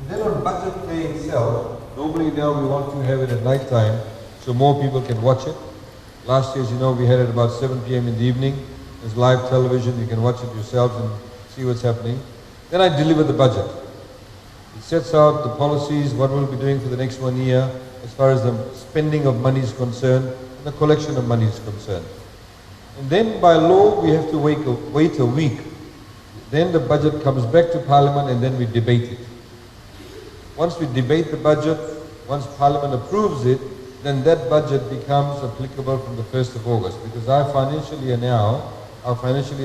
Then on budget day itself, normally now we want to have it at night time so more people can watch it. Last year, as you know, we had it about 7 p.m. in the evening. There's live television, you can watch it yourselves and see what's happening. Then I deliver the budget. It sets out the policies, what we'll be doing for the next 1 year, as far as the spending of money is concerned, and the collection of money is concerned. And then by law, we have to wait a week. Then the budget comes back to Parliament and then we debate it. Once we debate the budget, once Parliament approves it, then that budget becomes applicable from the 1st of August. Because our financial year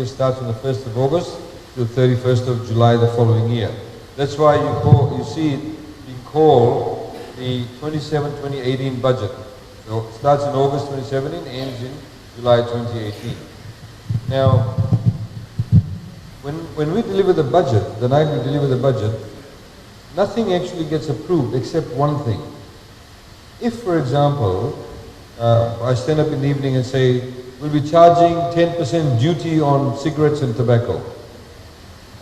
starts on the 1st of August to the 31st of July the following year. That's why you see it being called the 2018 budget. So it starts in August 2017, ends in July 2018. Now, when we deliver the budget, the night we deliver the budget, nothing actually gets approved except one thing. If, for example, I stand up in the evening and say, we'll be charging 10% duty on cigarettes and tobacco.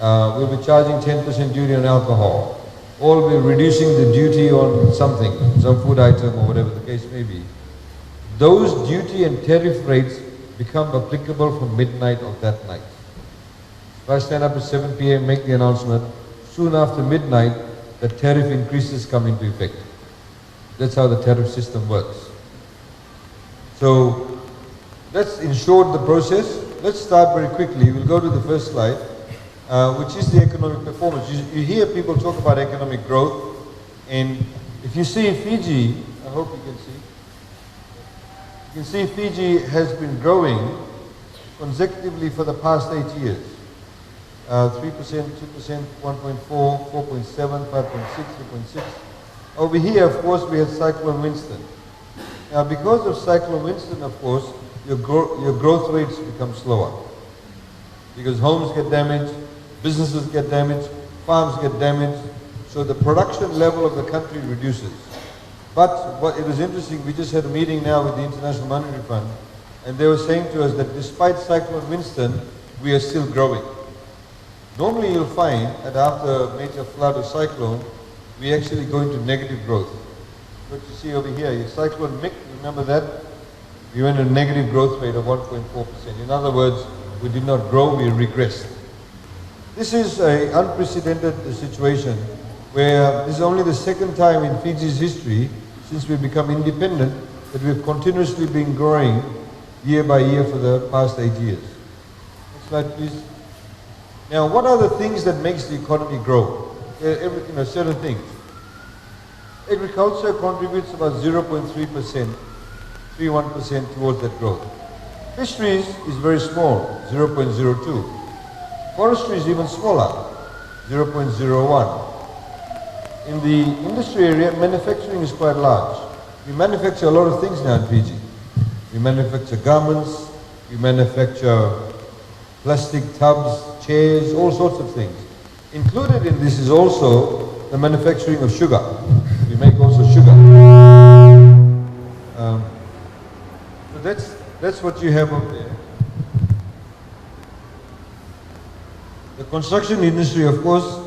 We'll be charging 10% duty on alcohol. Or we'll be reducing the duty on something, some food item or whatever the case may be. Those duty and tariff rates become applicable from midnight of that night. If I stand up at 7 p.m., make the announcement, soon after midnight, the tariff increases come into effect. That's how the tariff system works. So, let's ensure the process. Let's start very quickly. We'll go to the first slide, which is the economic performance. You hear people talk about economic growth, and if you see Fiji, I hope you can see, Fiji has been growing consecutively for the past 8 years. 3%, 2%, 1.4, 4.7, 5.6, 3.6. Over here, of course, we had Cyclone Winston. Now, because of Cyclone Winston, of course, your growth rates become slower. Because homes get damaged, businesses get damaged, farms get damaged, so the production level of the country reduces. But what it was interesting, we just had a meeting now with the International Monetary Fund, and they were saying to us that despite Cyclone Winston, we are still growing. Normally you'll find that after a major flood or cyclone, we actually go into negative growth. What you see over here, your Cyclone Mick, remember that? We went a negative growth rate of 1.4%. In other words, we did not grow, we regressed. This is an unprecedented situation where this is only the second time in Fiji's history since we've become independent that we've continuously been growing year by year for the past 8 years. Next slide, please. Now, what are the things that makes the economy grow? Certain things. Agriculture contributes about 0.3%, 3.1% towards that growth. Fisheries is very small, 0.02. Forestry is even smaller, 0.01. In the industry area, manufacturing is quite large. We manufacture a lot of things now in Fiji. We manufacture garments, we manufacture plastic tubs, chairs, all sorts of things. Included in this is also the manufacturing of sugar. We make also sugar. So that's what you have up there. The construction industry, of course,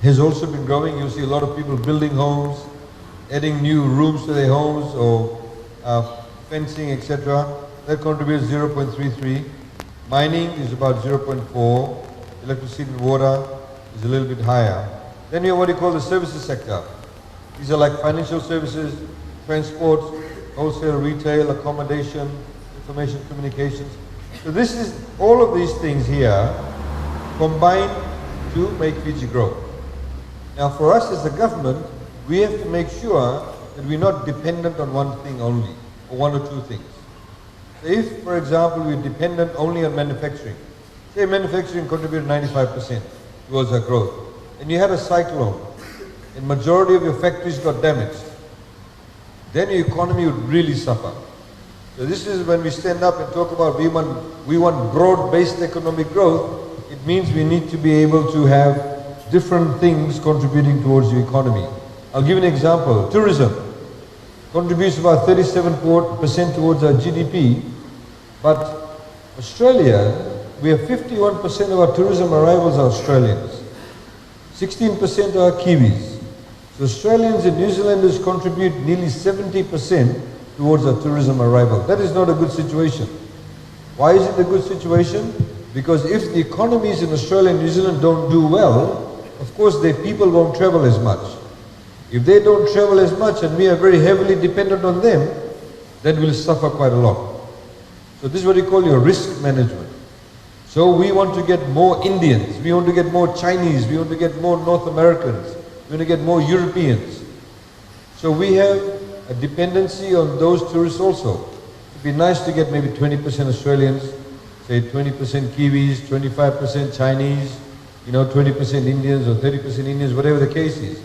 has also been growing. You see a lot of people building homes, adding new rooms to their homes, or fencing, etc. That contributes 0.33. Mining is about 0.4. Electricity and water is a little bit higher. Then you have what you call the services sector. These are like financial services, transport, wholesale, retail, accommodation, information communications. So this is all of these things here combined to make Fiji grow. Now for us as a government, we have to make sure that we're not dependent on one thing only, or one or two things. So if, for example, we're dependent only on manufacturing, say manufacturing contributed 95% towards our growth, and you had a cyclone, and majority of your factories got damaged, then your economy would really suffer. So this is when we stand up and talk about we want broad-based economic growth. It means we need to be able to have different things contributing towards the economy. I'll give you an example. Tourism contributes about 37% towards our GDP, but Australia, we have 51% of our tourism arrivals are Australians. 16% are Kiwis. The Australians and New Zealanders contribute nearly 70% towards our tourism arrival. That is not a good situation. Why is it a good situation? Because if the economies in Australia and New Zealand don't do well, of course their people won't travel as much. If they don't travel as much and we are very heavily dependent on them, then we'll suffer quite a lot. So this is what you call your risk management. So we want to get more Indians, we want to get more Chinese, we want to get more North Americans, we want to get more Europeans. So we have a dependency on those tourists also. It'd be nice to get maybe 20% Australians, say 20% Kiwis, 25% Chinese, 20% Indians or 30% Indians, whatever the case is.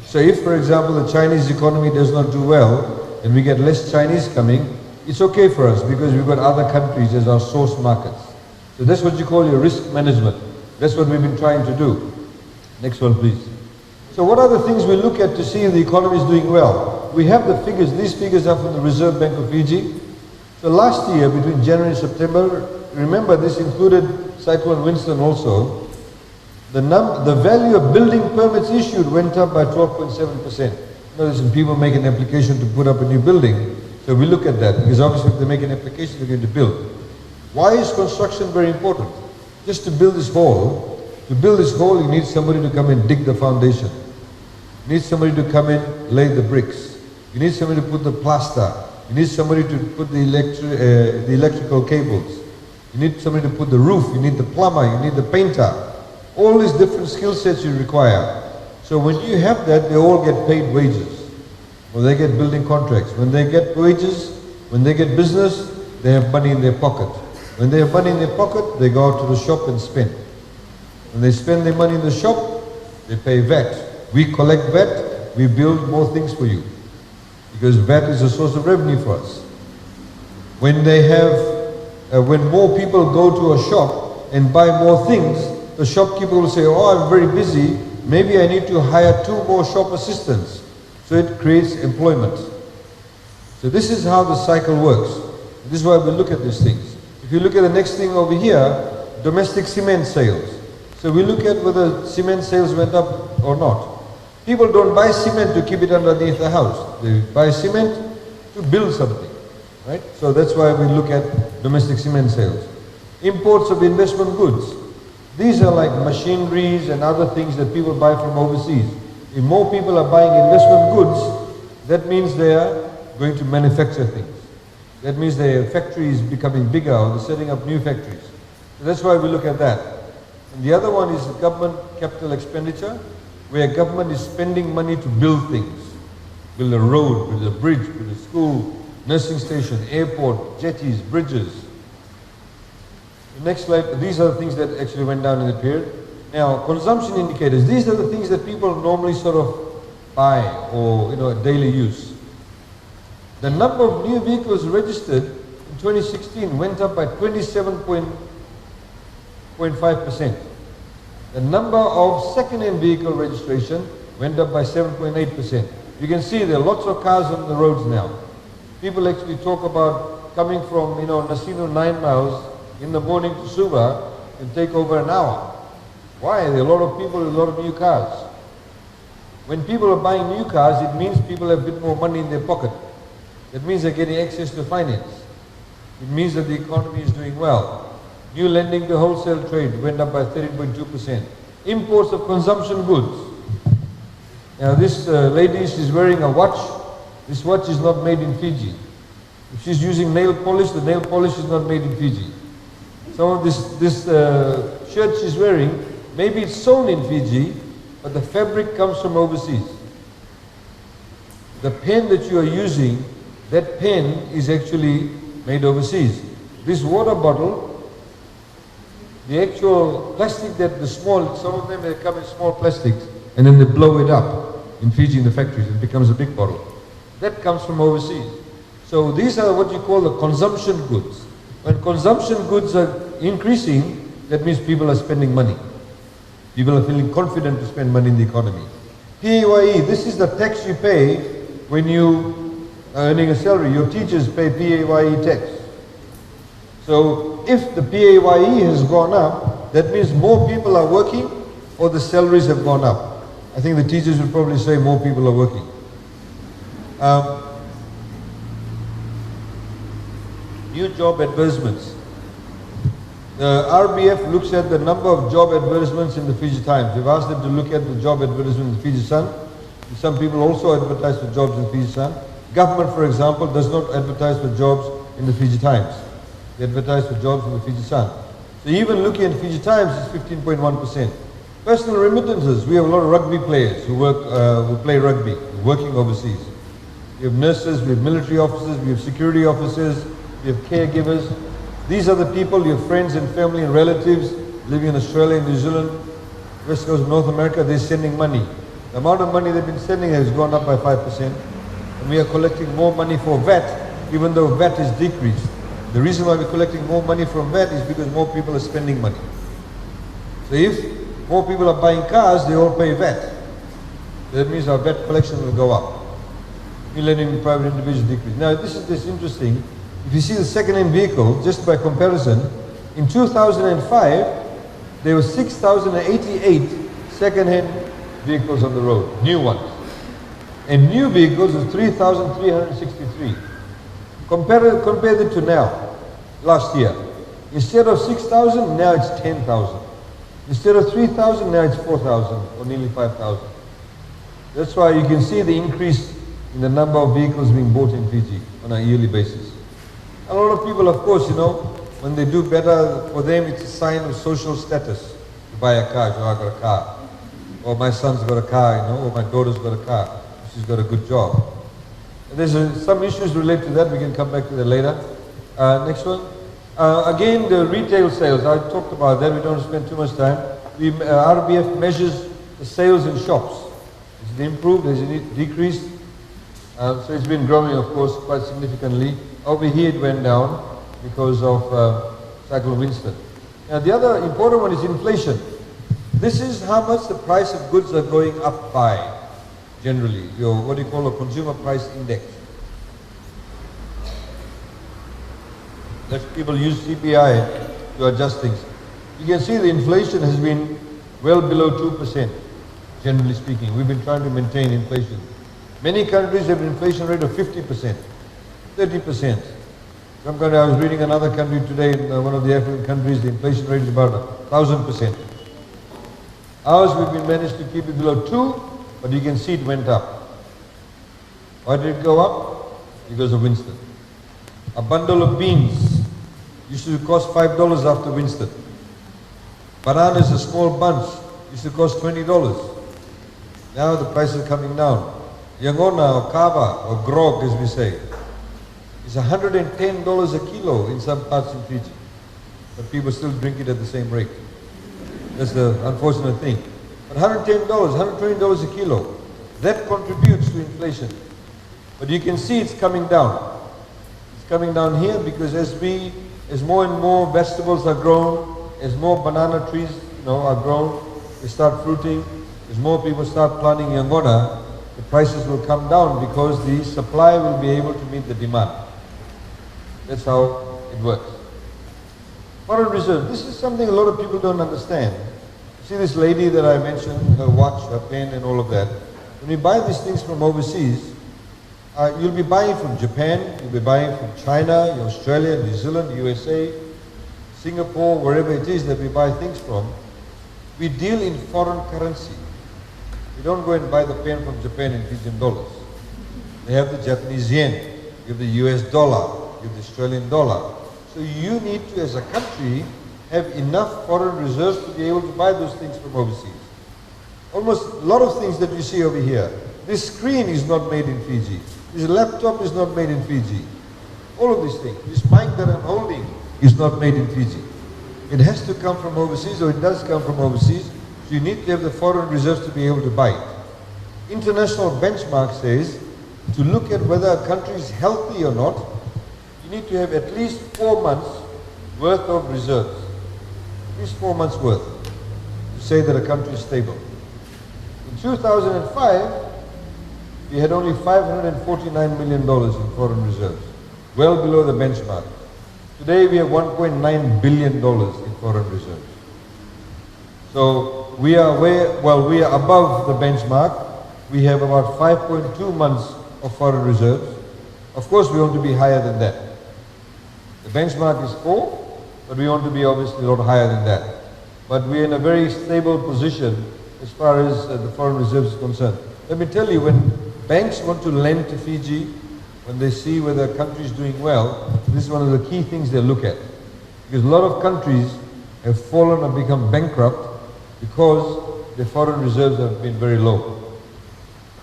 So if, for example, the Chinese economy does not do well and we get less Chinese coming, it's okay for us because we've got other countries as our source markets. So that's what you call your risk management. That's what we've been trying to do. Next one, please. So what are the things we look at to see if the economy is doing well? We have the figures. These figures are from the Reserve Bank of Fiji. So last year, between January and September, remember this included Cyclone Winston also, the value of building permits issued went up by 12.7%. Notice when people make an application to put up a new building, so we look at that, because obviously if they make an application, they're going to build. Why is construction very important? Just to build this hall, you need somebody to come and dig the foundation. You need somebody to come and lay the bricks. You need somebody to put the plaster. You need somebody to put the electrical cables. You need somebody to put the roof. You need the plumber. You need the painter. All these different skill sets you require. So when you have that, they all get paid wages. Or they get building contracts. When they get wages, when they get business, they have money in their pocket. When they have money in their pocket, they go out to the shop and spend. When they spend their money in the shop, they pay VAT. We collect VAT, we build more things for you. Because VAT is a source of revenue for us. When they have, when more people go to a shop and buy more things, the shopkeeper will say, oh, I'm very busy, maybe I need to hire 2 more shop assistants. So it creates employment. So this is how the cycle works. This is why we look at these things. If you look at the next thing over here, domestic cement sales. So we look at whether cement sales went up or not. People don't buy cement to keep it underneath the house. They buy cement to build something, right? So that's why we look at domestic cement sales. Imports of investment goods. These are like machineries and other things that people buy from overseas. If more people are buying investment goods, that means they are going to manufacture things. That means their factory is becoming bigger or they're setting up new factories. So that's why we look at that. And the other one is government capital expenditure, where government is spending money to build things. Build a road, build a bridge, build a school, nursing station, airport, jetties, bridges. The next slide, these are the things that actually went down in the period. Now, consumption indicators, these are the things that people normally sort of buy or, daily use. The number of new vehicles registered in 2016 went up by 27.5%. The number of second-hand vehicle registration went up by 7.8%. You can see there are lots of cars on the roads now. People actually talk about coming from, Nasino 9 miles in the morning to Suva and take over an hour. Why? There are a lot of people with a lot of new cars. When people are buying new cars, it means people have a bit more money in their pocket. That means they're getting access to finance. It means that the economy is doing well. New lending to wholesale trade went up by 13.2%. Imports of consumption goods. Now this lady, she's wearing a watch. This watch is not made in Fiji. If she's using nail polish, the nail polish is not made in Fiji. Some of this shirt she's wearing, maybe it's sewn in Fiji, but the fabric comes from overseas. The pen that you are using, that pen is actually made overseas. This water bottle, the actual plastic that some of them they come in small plastics and then they blow it up in Fiji in the factories. It becomes a big bottle. That comes from overseas. So these are what you call the consumption goods. When consumption goods are increasing, that means people are spending money. People are feeling confident to spend money in the economy. PAYE, this is the tax you pay when you are earning a salary. Your teachers pay PAYE tax. So if the PAYE has gone up, that means more people are working or the salaries have gone up. I think the teachers would probably say more people are working. New job advertisements. The RBF looks at the number of job advertisements in the Fiji Times. We've asked them to look at the job advertisements in the Fiji Sun. Some people also advertise for jobs in the Fiji Sun. Government, for example, does not advertise for jobs in the Fiji Times. They advertise for jobs in the Fiji Sun. So even looking at Fiji Times, it's 15.1%. Personal remittances. We have a lot of rugby players who play rugby, working overseas. We have nurses, we have military officers, we have security officers, we have caregivers. These are the people, your friends and family and relatives living in Australia and New Zealand, West Coast of North America, they're sending money. The amount of money they've been sending has gone up by 5%. And we are collecting more money for VAT, even though VAT is decreased. The reason why we're collecting more money from VAT is because more people are spending money. So if more people are buying cars, they all pay VAT. That means our VAT collection will go up. Millennium private individuals decrease. Now this is interesting. If you see the second-hand vehicle, just by comparison, in 2005, there were 6,088 second-hand vehicles on the road, new ones. And new vehicles are 3,363. Compare it to now, last year. Instead of 6,000, now it's 10,000. Instead of 3,000, now it's 4,000, or nearly 5,000. That's why you can see the increase in the number of vehicles being bought in Fiji on a yearly basis. A lot of people, of course, when they do better, for them it's a sign of social status. To buy a car, I got a car. Or my son's got a car, or my daughter's got a car. She's got a good job. And there's some issues related to that. We can come back to that later. Next one. Again, the retail sales. I talked about that. We don't spend too much time. RBF measures the sales in shops. Has it improved? Has it decreased? So it's been growing, of course, quite significantly. Over here it went down because of Cyclone Winston. Now the other important one is inflation. This is how much the price of goods are going up by, generally. Your, what do you call a consumer price index. Let people use CPI to adjust things. You can see the inflation has been well below 2%, generally speaking. We've been trying to maintain inflation. Many countries have an inflation rate of 50%, 30%. I was reading another country today, in one of the African countries, the inflation rate is about 1,000%. Ours, we've been managed to keep it below 2, but you can see it went up. Why did it go up? Because of Winston. A bundle of beans used to cost $5 after Winston. Bananas, a small bunch, used to cost $20. Now the price is coming down. Yangona or kava or grog, as we say, is $110 a kilo in some parts of Fiji. But people still drink it at the same rate. That's the unfortunate thing. But $110, $120 a kilo, that contributes to inflation. But you can see it's coming down. It's coming down here because as more and more vegetables are grown, as more banana trees are grown, they start fruiting, as more people start planting yangona, the prices will come down because the supply will be able to meet the demand. That's how it works. Foreign reserve. This is something a lot of people don't understand. See this lady that I mentioned, her watch, her pen and all of that. When you buy these things from overseas, you'll be buying from Japan, you'll be buying from China, Australia, New Zealand, USA, Singapore, wherever it is that we buy things from. We deal in foreign currency. You don't go and buy the pen from Japan in Fijian dollars. They have the Japanese yen, you have the US dollar, you have the Australian dollar. So you need to, as a country, have enough foreign reserves to be able to buy those things from overseas. Almost a lot of things that you see over here. This screen is not made in Fiji. This laptop is not made in Fiji. All of these things. This mic that I'm holding is not made in Fiji. It has to come from overseas, or it does come from overseas. So you need to have the foreign reserves to be able to buy it. International benchmark says to look at whether a country is healthy or not, you need to have at least 4 months worth of reserves. At least 4 months worth to say that a country is stable. In 2005, we had only $549 million in foreign reserves, well below the benchmark. Today we have $1.9 billion in foreign reserves. So we are we are above the benchmark. We have about 5.2 months of foreign reserves. Of course, we want to be higher than that. The benchmark is 4, but we want to be obviously a lot higher than that. But we're in a very stable position as far as the foreign reserves is concerned. Let me tell you, when banks want to lend to Fiji, when they see whether a country is doing well, this is one of the key things they look at. Because a lot of countries have fallen and become bankrupt because their foreign reserves have been very low.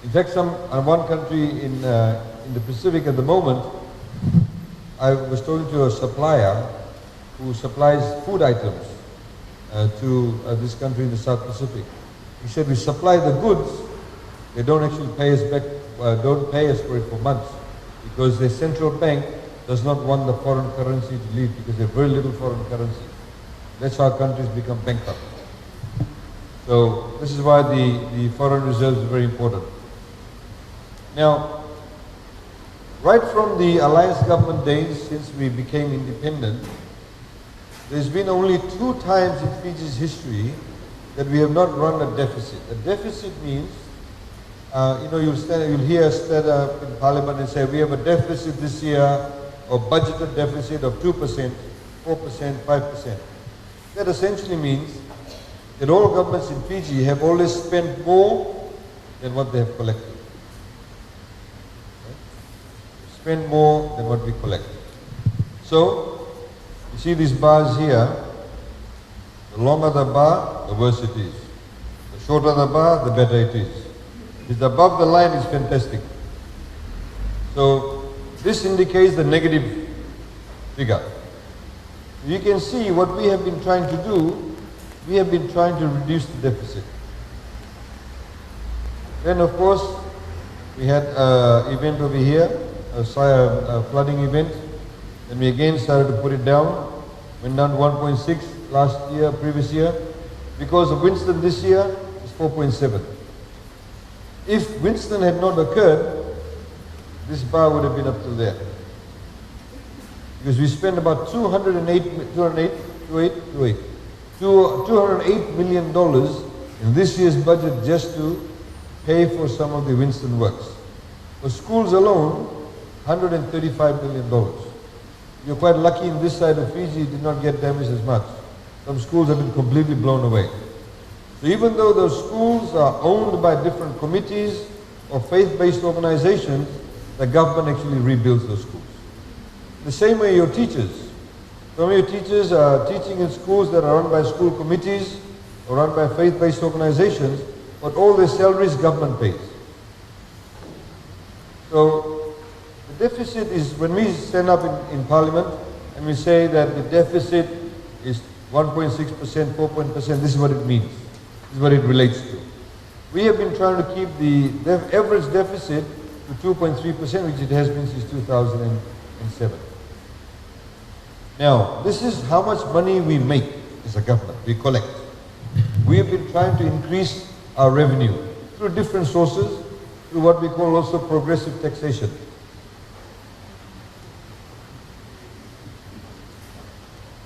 In fact, one country in the Pacific at the moment, I was talking to a supplier who supplies food items to this country in the South Pacific. He said, we supply the goods, they don't actually pay us back, don't pay us for it for months, because the central bank does not want the foreign currency to leave, because they have very little foreign currency. That's how countries become bankrupt. So this is why the foreign reserves are very important. Now, right from the Alliance government days, since we became independent, there's been only 2 times in Fiji's history that we have not run a deficit. A deficit means, you'll hear us stand up in Parliament and say, we have a deficit this year, or budgeted deficit of 2%, 4%, 5%. That essentially means that all governments in Fiji have always spent more than what they have collected. Spend more than what we collect. So, you see these bars here, the longer the bar, the worse it is. The shorter the bar, the better it is. If it's above the line, it's fantastic. So, this indicates the negative figure. You can see what we have been trying to do, we have been trying to reduce the deficit. Then of course, we had an event over here, a flooding event, and we again started to put it down, went down to 1.6 last year, previous year. Because of Winston this year, it's 4.7. If Winston had not occurred, this bar would have been up to there. Because we spent about $208 million in this year's budget just to pay for some of the Winston works. For schools alone, $135 million. You're quite lucky in this side of Fiji, it did not get damaged as much. Some schools have been completely blown away. So even though those schools are owned by different committees or faith-based organizations, the government actually rebuilds those schools. The same way your teachers. Some of your teachers are teaching in schools that are run by school committees or run by faith-based organizations, but all their salaries government pays. So the deficit is, when we stand up in Parliament and we say that the deficit is 1.6%, 4%, this is what it means. This is what it relates to. We have been trying to keep the average deficit to 2.3%, which it has been since 2007. Now, this is how much money we make as a government, we collect. We have been trying to increase our revenue through different sources, through what we call also progressive taxation.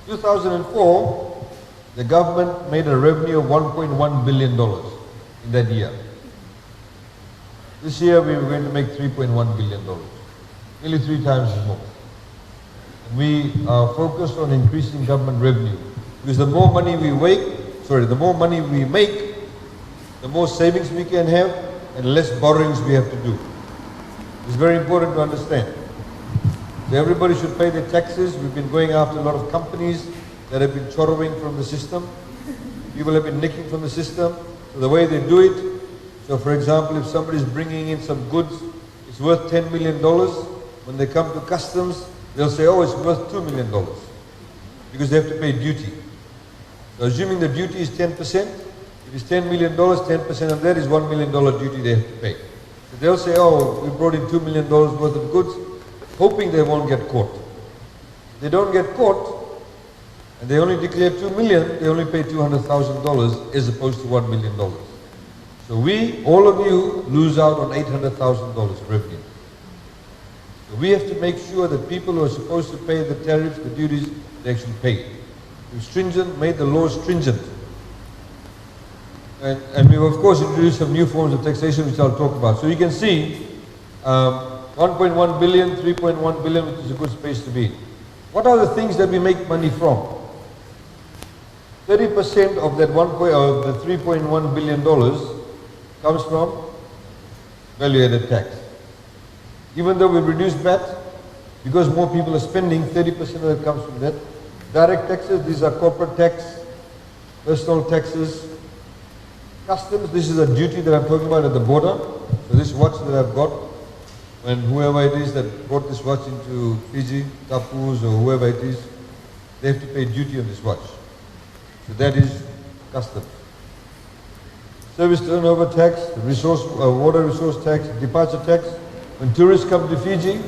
In 2004, the government made a revenue of $1.1 billion in that year. This year we were going to make $3.1 billion, nearly 3 times more. And we are focused on increasing government revenue, because the more money we make, the more savings we can have and less borrowings we have to do. It's very important to understand. So everybody should pay their taxes. We've been going after a lot of companies that have been chorrowing from the system. People have been nicking from the system. So the way they do it, so for example, if somebody is bringing in some goods, it's worth $10 million. When they come to customs, they'll say, oh, it's worth $2 million, because they have to pay duty. So assuming the duty is 10%, if it's $10 million, 10% of that is $1 million duty they have to pay. So they'll say, oh, we brought in $2 million worth of goods, hoping they won't get caught. If they don't get caught, and they only declare $2 million, they only pay $200,000 as opposed to $1 million. So we, all of you, lose out on $800,000 revenue. So we have to make sure that people who are supposed to pay the tariffs, the duties, they actually pay. We've made the laws stringent. And we've of course introduced some new forms of taxation which I'll talk about. So you can see 1.1 billion, 3.1 billion, which is a good space to be. What are the things that we make money from? 30% of that the $3.1 billion comes from value-added tax. Even though we've reduced VAT, because more people are spending, 30% of it comes from that. Direct taxes, these are corporate tax, personal taxes, customs, this is a duty that I'm talking about at the border. So this watch that I've got, when whoever it is that brought this watch into Fiji, Tapus or whoever it is, they have to pay duty on this watch. So that is customs. Service turnover tax, water resource tax, departure tax. When tourists come to Fiji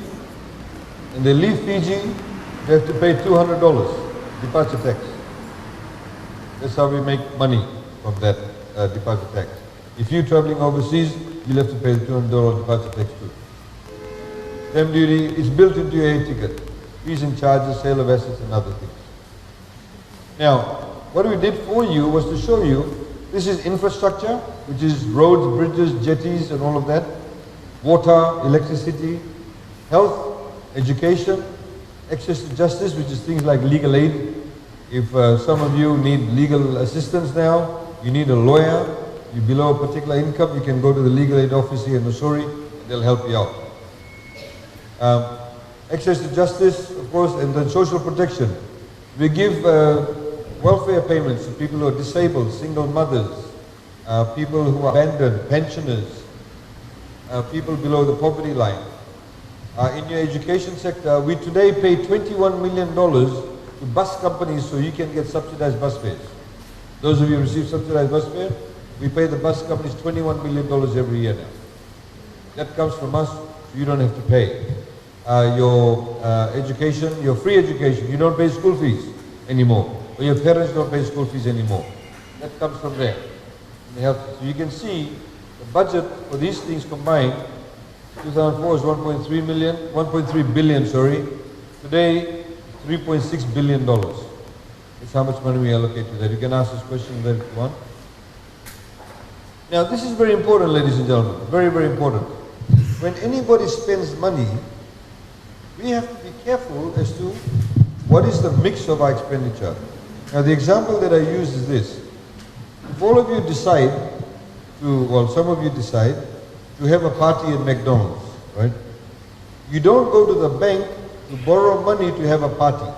and they leave Fiji, they have to pay $200 departure tax. That's how we make money from that departure tax. If you're traveling overseas, you'll have to pay the $200 departure tax too. Stamp duty is built into your air ticket. Fees and charges, sale of assets and other things. Now, what we did for you was to show you, this is infrastructure, which is roads, bridges, jetties and all of that. Water, electricity, health, education, access to justice, which is things like legal aid. If some of you need legal assistance now, you need a lawyer, you're below a particular income, you can go to the legal aid office here in Nosori, and they'll help you out. Access to justice, of course, and then social protection. We give welfare payments to people who are disabled, single mothers, people who are abandoned, pensioners, people below the poverty line. In your education sector, we today pay $21 million to bus companies so you can get subsidized bus fares. Those of you who receive subsidized bus fare, we pay the bus companies $21 million every year now. That comes from us, so you don't have to pay. Your education, your free education, you don't pay school fees anymore. Or your parents don't pay school fees anymore. That comes from there. So you can see the budget for these things combined, 2004 was 1.3 billion, sorry. Today, $3.6 billion. That's how much money we allocate to that. You can ask this question there if you want. Now, this is very important, ladies and gentlemen. Very, very important. When anybody spends money, we have to be careful as to what is the mix of our expenditure. Now, the example that I use is this. If all of you decide some of you decide to have a party at McDonald's, right? You don't go to the bank to borrow money to have a party.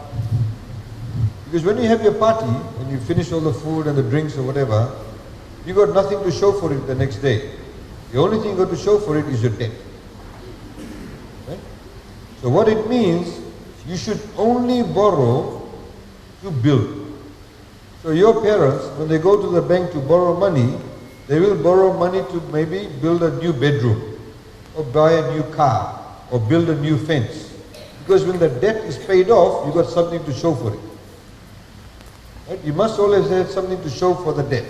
Because when you have your party and you finish all the food and the drinks or whatever, you got nothing to show for it the next day. The only thing you got to show for it is your debt. Right? So what it means, you should only borrow to build. So your parents, when they go to the bank to borrow money, they will borrow money to maybe build a new bedroom, or buy a new car, or build a new fence. Because when the debt is paid off, you got something to show for it. Right? You must always have something to show for the debt.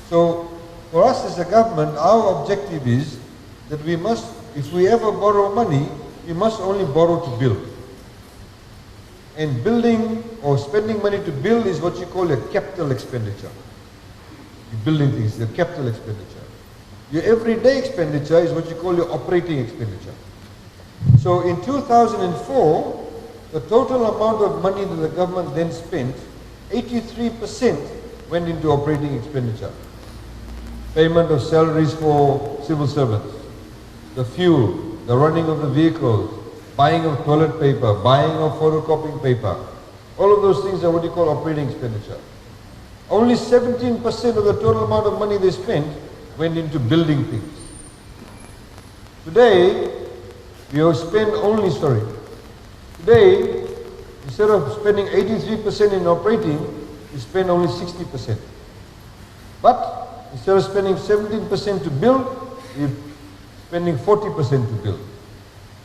So for us as a government, our objective is that we must, if we ever borrow money, we must only borrow to build. And building or spending money to build is what you call a capital expenditure. You're building things, your capital expenditure. Your everyday expenditure is what you call your operating expenditure. So in 2004, the total amount of money that the government then spent, 83% went into operating expenditure. Payment of salaries for civil servants, the fuel, the running of the vehicles, buying of toilet paper, buying of photocopying paper. All of those things are what you call operating expenditure. Only 17% of the total amount of money they spent went into building things. Today, today, instead of spending 83% in operating, we spend only 60%. But instead of spending 17% to build, we're spending 40% to build.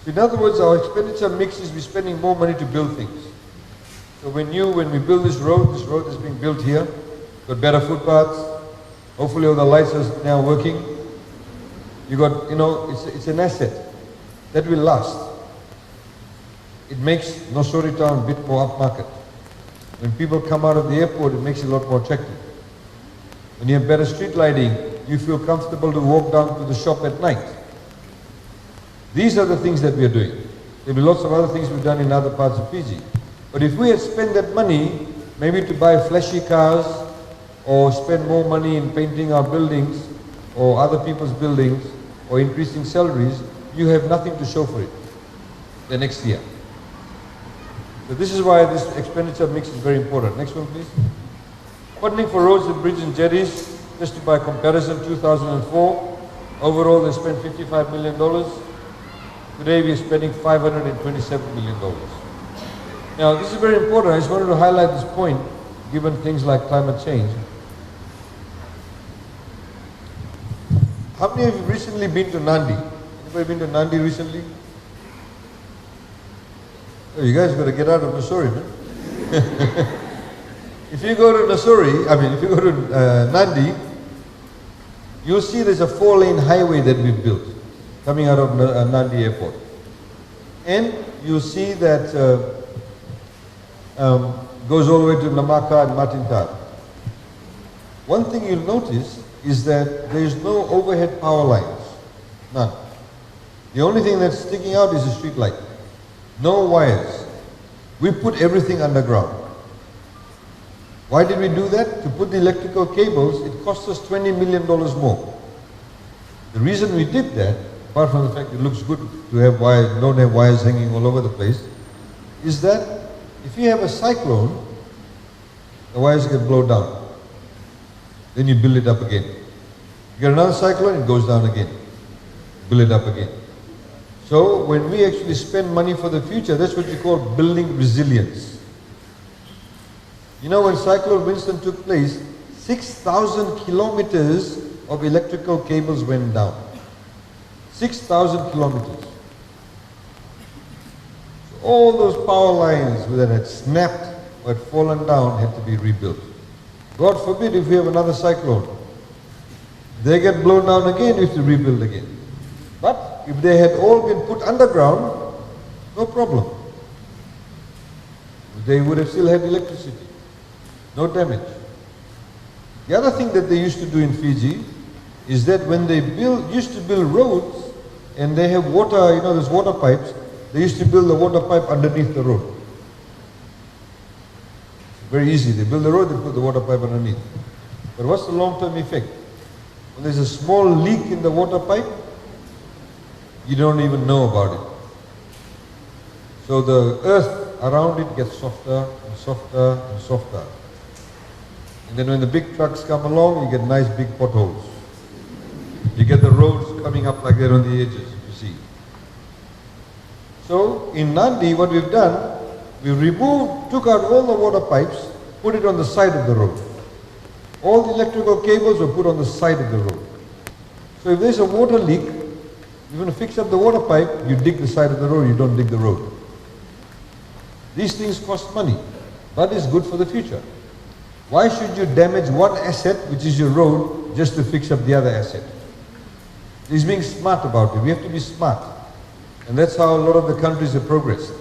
So in other words, our expenditure mix is we're spending more money to build things. So when we build this road is being built here, got better footpaths, hopefully all the lights are now working. You got, it's an asset that will last. It makes Nosori town a bit more upmarket. When people come out of the airport, it makes it a lot more attractive. When you have better street lighting, you feel comfortable to walk down to the shop at night. These are the things that we are doing. There will be lots of other things we've done in other parts of Fiji. But if we had spent that money, maybe to buy flashy cars, or spend more money in painting our buildings, or other people's buildings, or increasing salaries, you have nothing to show for it the next year. So this is why this expenditure mix is very important. Next one, please. Funding for roads and bridges and jetties, just by comparison, 2004, overall they spent $55 million. Today we are spending $527 million. Now this is very important. I just wanted to highlight this point, given things like climate change. How many of you recently been to Nandi? Anybody been to Nandi recently? Oh, you guys got to get out of Nassori, man. If you go to Nassori, if you go to Nandi, you'll see there's a 4-lane highway that we've built coming out of Nandi Airport. And you'll see that goes all the way to Namaka and Matintar. One thing you'll notice is that there is no overhead power lines. None. The only thing that's sticking out is a street light. No wires. We put everything underground. Why did we do that? To put the electrical cables, it cost us $20 million more. The reason we did that, apart from the fact it looks good to have wires, don't have wires hanging all over the place, is that if you have a cyclone, the wires get blown down. Then you build it up again. You get another cyclone, it goes down again. Build it up again. So when we actually spend money for the future, that's what you call building resilience. You know, when Cyclone Winston took place, 6,000 kilometers of electrical cables went down. 6,000 kilometers. So all those power lines that had snapped or had fallen down had to be rebuilt. God forbid if we have another cyclone. They get blown down again, we have to rebuild again. But if they had all been put underground, no problem. They would have still had electricity. No damage. The other thing that they used to do in Fiji is that when they used to build roads and they have water, you know, there's water pipes, they used to build the water pipe underneath the road. Very easy. They build the road, they put the water pipe underneath. But what's the long-term effect? When there's a small leak in the water pipe, you don't even know about it. So the earth around it gets softer and softer and softer. And then when the big trucks come along, you get nice big potholes. You get the roads coming up like that on the edges, you see. So in Nandi, what we've done, we took out all the water pipes, put it on the side of the road. All the electrical cables were put on the side of the road. So if there's a water leak, you're going to fix up the water pipe, you dig the side of the road, you don't dig the road. These things cost money, but it's good for the future. Why should you damage one asset, which is your road, just to fix up the other asset? It's being smart about it. We have to be smart. And that's how a lot of the countries have progressed.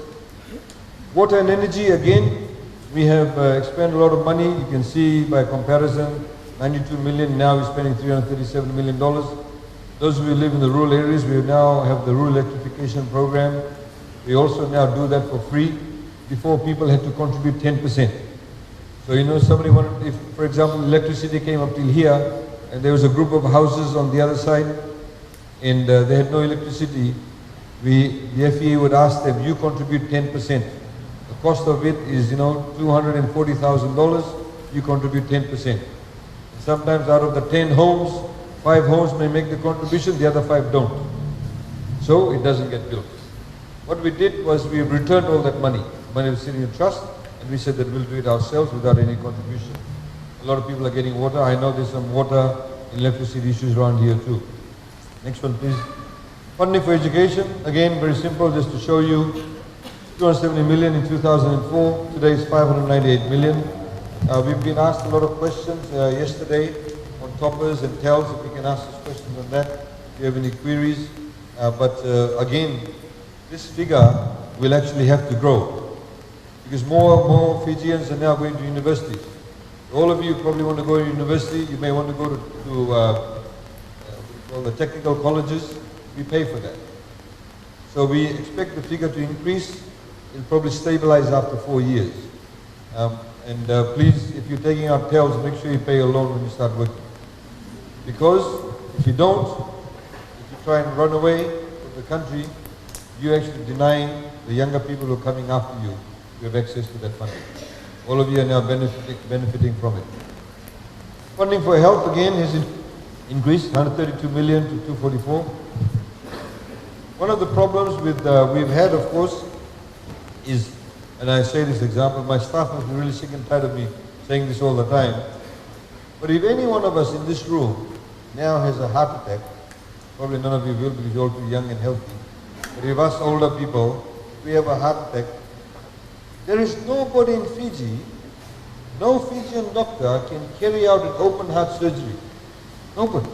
Water and energy, again, we have expended a lot of money. You can see by comparison, 92 million, now we're spending $337 million. Those of you who live in the rural areas, we now have the rural electrification program. We also now do that for free. Before, people had to contribute 10%. So, you know, somebody wanted, if, for example, electricity came up till here, and there was a group of houses on the other side, and they had no electricity, the FEA would ask them, you contribute 10%. The cost of it is, you know, $240,000, you contribute 10%. Sometimes out of the 10 homes, 5 homes may make the contribution, the other 5 don't. So it doesn't get built. What we did was we returned all that money. Money was sitting in trust, and we said that we'll do it ourselves without any contribution. A lot of people are getting water. I know there's some water and electricity issues around here too. Next one, please. Funding for education, again, very simple, just to show you. 270 million in 2004, today is 598 million. We've been asked a lot of questions yesterday on toppers and tells, if we can ask us questions on that, if you have any queries. Again, this figure will actually have to grow, because more Fijians are now going to universities. All of you probably want to go to university. You may want to go to the technical colleges. We pay for that. So we expect the figure to increase. It'll probably stabilize after 4 years. Please, if you're taking out TELS, make sure you pay your loan when you start working. Because if you don't, if you try and run away from the country, you're actually denying the younger people who are coming after you to have access to that funding. All of you are now benefiting from it. Funding for health again has increased 132 million to 244. One of the problems we've had, of course, is, and I say this example, my staff must be really sick and tired of me saying this all the time, but if any one of us in this room now has a heart attack, probably none of you will because you're all too young and healthy, but if us older people, if we have a heart attack, there is nobody in Fiji, no Fijian doctor can carry out an open heart surgery. Nobody.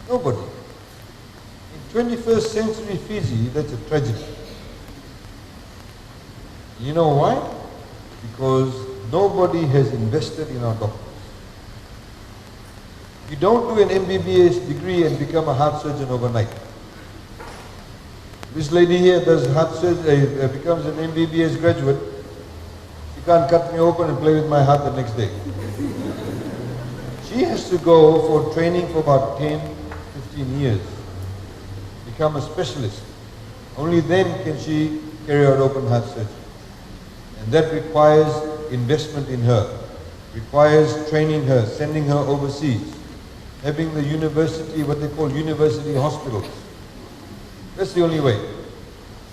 Nobody. In 21st century Fiji, that's a tragedy. You know why? Because nobody has invested in our doctors. You don't do an MBBS degree and become a heart surgeon overnight. This lady here does heart surgery, becomes an MBBS graduate. She can't cut me open and play with my heart the next day. She has to go for training for about 10, 15 years. Become a specialist. Only then can she carry out open heart surgery. And that requires investment in her, requires training her, sending her overseas, having the university, what they call university hospitals. That's the only way.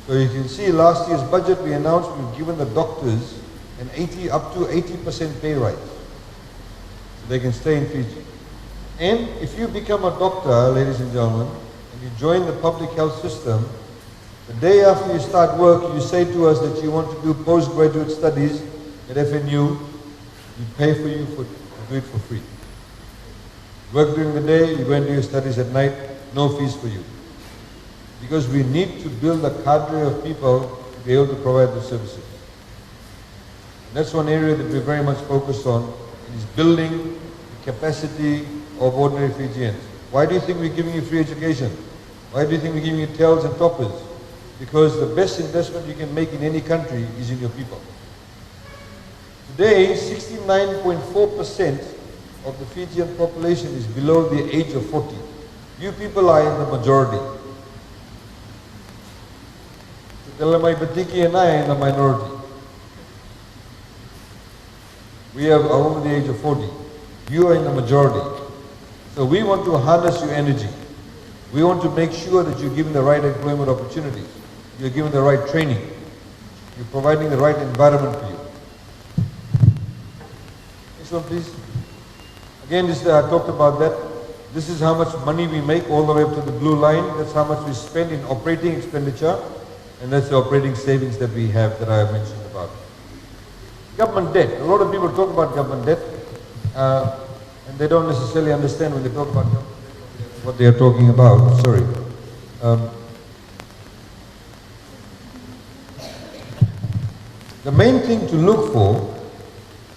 So you can see last year's budget we announced we've given the doctors an up to 80% pay rise. So they can stay in Fiji. And if you become a doctor, ladies and gentlemen, and you join the public health system, the day after you start work, you say to us that you want to do postgraduate studies at FNU, we pay for you to do it for free. Work during the day, you go and do your studies at night, no fees for you. Because we need to build a cadre of people to be able to provide the services. And that's one area that we're very much focused on, is building the capacity of ordinary Fijians. Why do you think we're giving you free education? Why do you think we're giving you TELS and toppers? Because the best investment you can make in any country is in your people. Today, 69.4% of the Fijian population is below the age of 40. You people are in the majority. Telemai Batiki and I are in the minority. We are over the age of 40. You are in the majority. So we want to harness your energy. We want to make sure that you're given the right employment opportunities. You're given the right training. You're providing the right environment for you. Next one, please. Again, I talked about that. This is how much money we make all the way up to the blue line. That's how much we spend in operating expenditure. And that's the operating savings that we have that I mentioned about. Government debt. A lot of people talk about government debt. And they don't necessarily understand when they talk about government debt what they are talking about. Sorry. The main thing to look for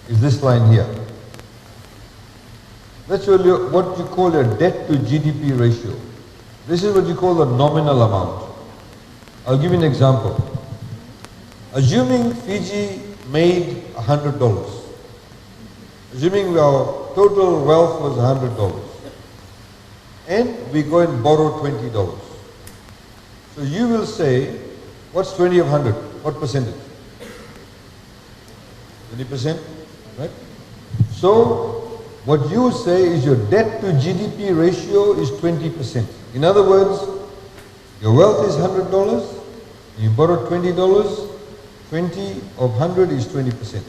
is this line here. That's what you call a debt to GDP ratio. This is what you call the nominal amount. I'll give you an example. Assuming Fiji made $100, assuming our total wealth was $100, and we go and borrow $20. So you will say, what's 20 of 100? What percentage? 20%, right? So what you say is your debt to GDP ratio is 20%. In other words, your wealth is $100, you borrow $20, 20 of 100 is 20%.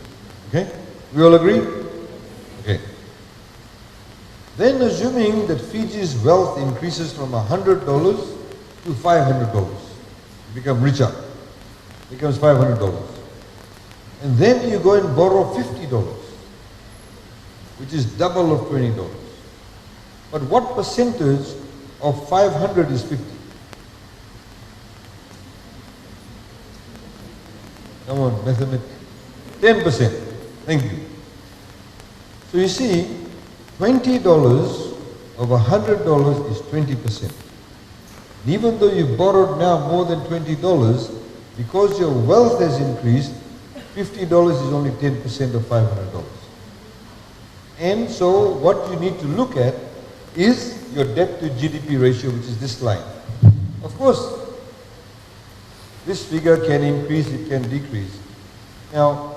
Okay? We all agree? Okay. Then assuming that Fiji's wealth increases from $100 to $500, you become richer, becomes $500. And then you go and borrow $50, which is double of $20. But what percentage of 500 is 50? Come on, mathematics. 10%. Thank you. So you see, $20 of $100 is 20%. And even though you borrowed now more than $20, because your wealth has increased, $50 is only 10% of $500. And so what you need to look at is your debt to GDP ratio, which is this line. Of course, this figure can increase, it can decrease. Now,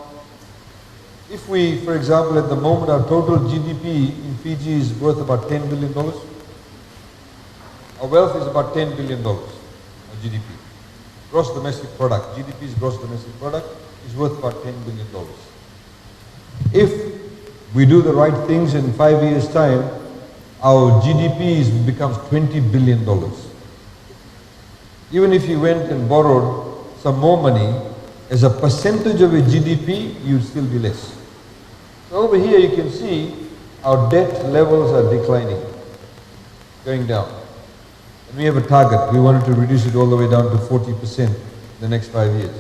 if we, for example, at the moment our total GDP in Fiji is worth about $10 billion. Our wealth is about $10 billion, our GDP. Gross domestic product, GDP is gross domestic product, is worth about $10 billion. If we do the right things in 5 years' time, our GDP becomes $20 billion. Even if you went and borrowed some more money, as a percentage of your GDP, you'd still be less. So over here you can see our debt levels are declining, going down. And we have a target. We wanted to reduce it all the way down to 40% in the next 5 years.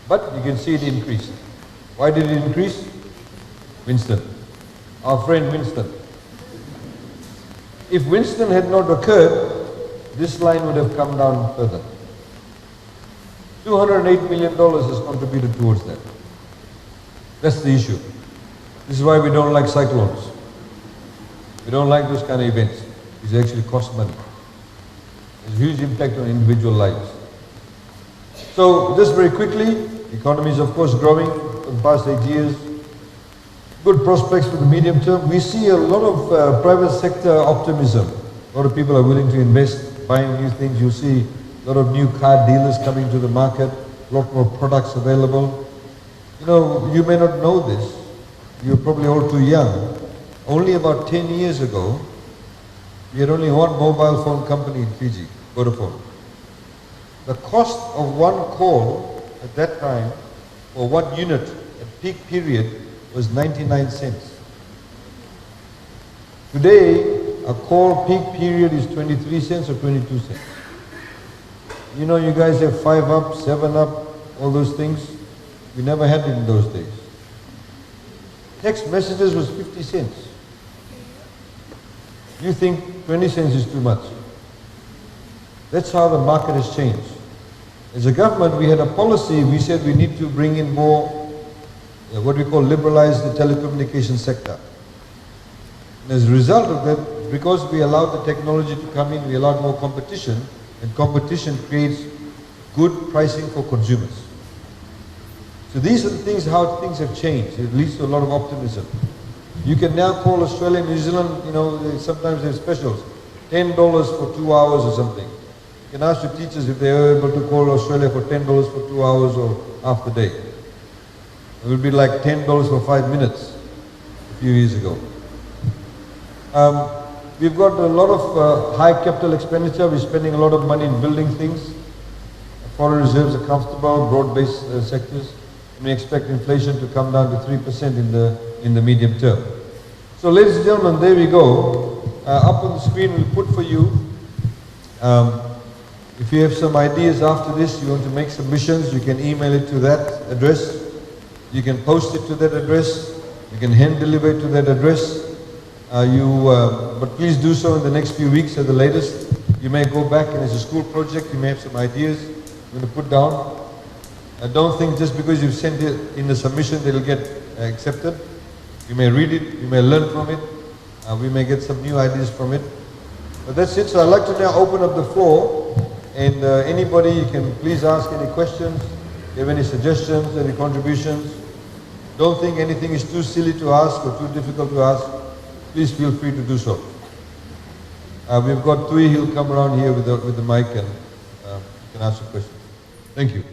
But you can see it increased. Why did it increase? Winston, our friend Winston. If Winston had not occurred, this line would have come down further. $208 million has contributed towards that. That's the issue. This is why we don't like cyclones. We don't like those kind of events. These actually cost money. There's a huge impact on individual lives. So just very quickly, the economy is of course growing for the past 8 years. Good prospects for the medium term. We see a lot of private sector optimism. A lot of people are willing to invest, buying new things. You see a lot of new car dealers coming to the market, a lot more products available. You know, you may not know this. You're probably all too young. Only about 10 years ago, we had only one mobile phone company in Fiji, Vodafone. The cost of one call at that time, for one unit at peak period, was 99 cents. Today, a call peak period is 23 cents or 22 cents. You know, you guys have 5-up, 7-up, all those things. We never had it in those days. Text messages was 50 cents. You think 20 cents is too much. That's how the market has changed. As a government, we had a policy, we said we need to bring in more, what we call liberalize the telecommunication sector. And as a result of that, because we allowed the technology to come in, we allowed more competition, and competition creates good pricing for consumers. So these are the things, how things have changed. It leads to a lot of optimism. You can now call Australia and New Zealand, you know, sometimes they have specials, $10 for 2 hours or something. You can ask your teachers if they are able to call Australia for $10 for 2 hours or half the day. It would be like $10 for 5 minutes a few years ago. We've got a lot of high capital expenditure. We're spending a lot of money in building things. Foreign reserves are comfortable, broad-based sectors. And we expect inflation to come down to 3% in the medium term. So ladies and gentlemen, there we go. Up on the screen we'll put for you. If you have some ideas after this, you want to make submissions, you can email it to that address. You can post it to that address. You can hand deliver it to that address. But please do so in the next few weeks at the latest. You may go back and as a school project, you may have some ideas you're going to put down. Don't think just because you've sent it in the submission that it'll get accepted. You may read it, you may learn from it, we may get some new ideas from it. But that's it. So I'd like to now open up the floor, and anybody, you can please ask any questions, if you have any suggestions, any contributions. Don't think anything is too silly to ask or too difficult to ask. Please feel free to do so. We've got Tui, he'll come around here with the mic and you can ask a question. Thank you.